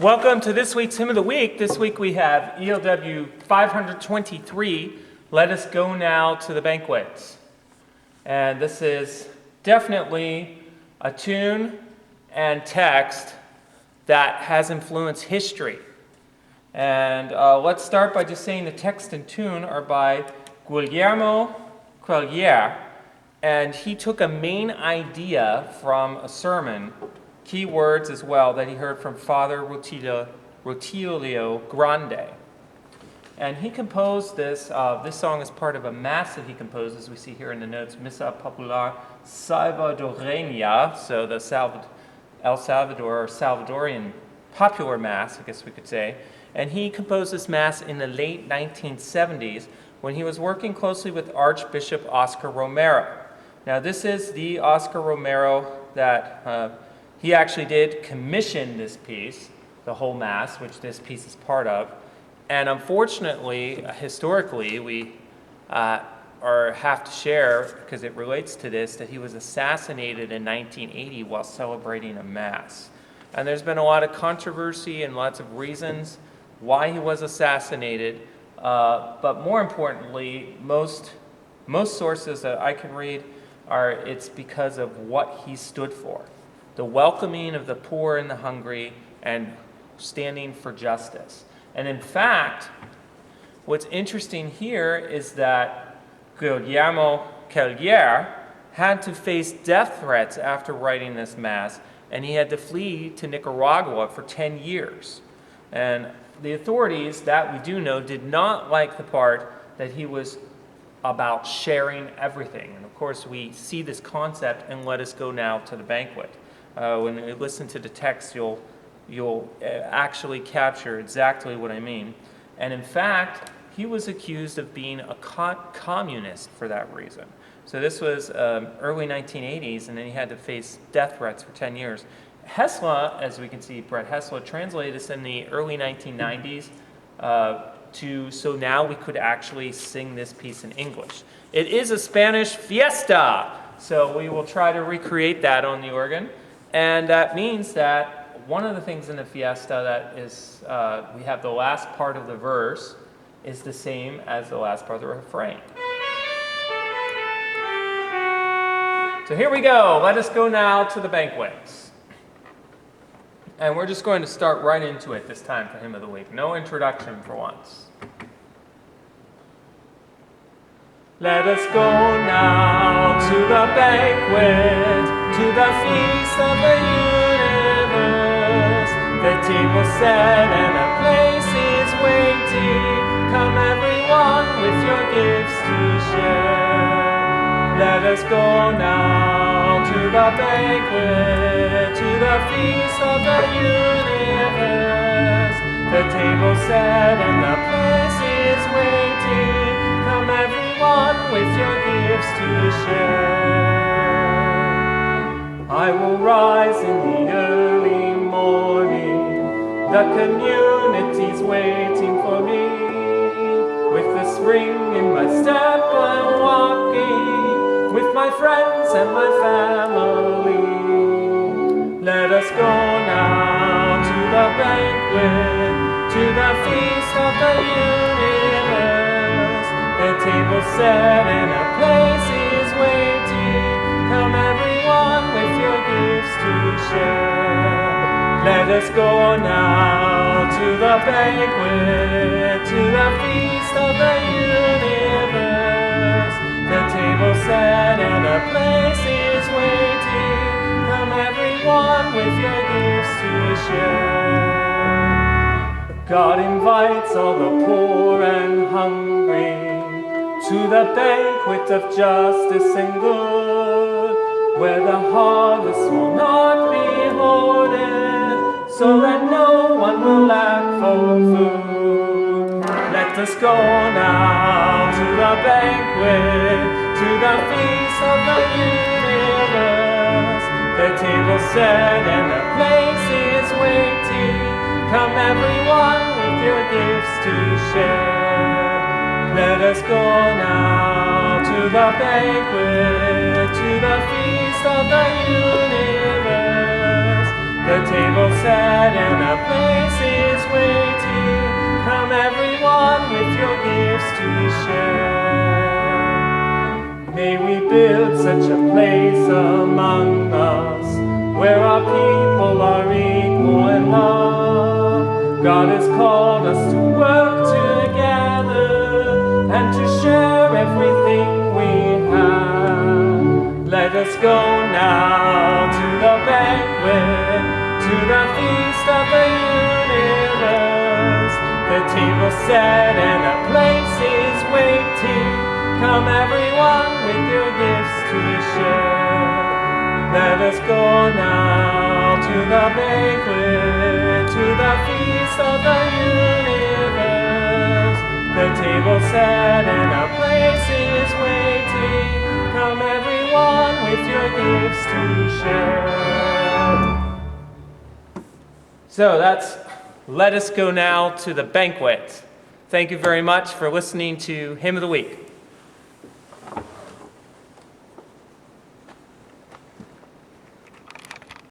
Welcome to this week's Hymn of the Week. This week we have ELW 523, Let Us Go Now to the Banquet. And this is definitely a tune and text that has influenced history. And let's start by just saying the text and tune are by Guillermo Crelier, and he took a main idea from a sermon, key words as well, that he heard from Father Rutilio Grande. And he composed this song as part of a mass that he composed, as we see here in the notes, Missa Popular Salvadoreña, so the El Salvador or Salvadorian popular mass, I guess we could say. And he composed this mass in the late 1970s when he was working closely with Archbishop Oscar Romero. Now this is the Oscar Romero that he actually did commission this piece, the whole mass, which this piece is part of. And unfortunately, historically, we have to share, because it relates to this, that he was assassinated in 1980 while celebrating a mass. And there's been a lot of controversy and lots of reasons why he was assassinated. But more importantly, most sources that I can read are it's because of what he stood for. The welcoming of the poor and the hungry and standing for justice. And in fact, what's interesting here is that Guillermo Crelier had to face death threats after writing this mass, and he had to flee to Nicaragua for 10 years. And the authorities, that we do know, did not like the part that he was about sharing everything. And of course, we see this concept in Let Us Go Now to the Banquet. When you listen to the text, you'll actually capture exactly what I mean. And in fact, he was accused of being a communist for that reason. So this was early 1980s, and then he had to face death threats for 10 years. Hessler, as we can see, Brett Hessler translated this in the early 1990s so now we could actually sing this piece in English. It is a Spanish fiesta, so we will try to recreate that on the organ. And that means that one of the things in the fiesta that is, we have the last part of the verse is the same as the last part of the refrain. So here we go. Let us go now to the banquets. And we're just going to start right into it this time for Hymn of the Week. No introduction for once. Let us go now to the banquet, to the feast of the universe. The table set and a place is waiting. Come everyone with your gifts to share. Let us go now to the banquet, to the feast of the universe. The table set and the place is waiting. Come everyone with your gifts to share. I will rise in the early morning. The community's waiting for me. With the spring in my step I'm walking, with my friends and my family. Let us go now to the banquet, to the feast of the universe. The table set and a place is waiting. Come everyone with your gifts to share. Let us go now to the banquet, to the feast of the universe. The table set and a place is waiting. Come everyone with your gifts to share. God invites all the poor and hungry to the banquet of justice and good, where the harvest will not be hoarded, so that no one will lack for food. Let us go now to the banquet, to the feast of the universe. The table set and the place is waiting. Come everyone with your gifts to share. Let us go now to the banquet, to the feast of the universe. The table set and a place is waiting. Come everyone with your gifts to share. May we build such a place among us where our people are equal in love. God has called us to work together and to share everything we have. Let us go now to the banquet, to the feast of the universe. The table set and a place is waiting. Come everyone with your gifts to share. Let us go now to the banquet, to the feast of the universe. The table set and a place is waiting. Come everyone with your gifts to share. So that's Let Us Go Now to the Banquet. Thank you very much for listening to Hymn of the Week.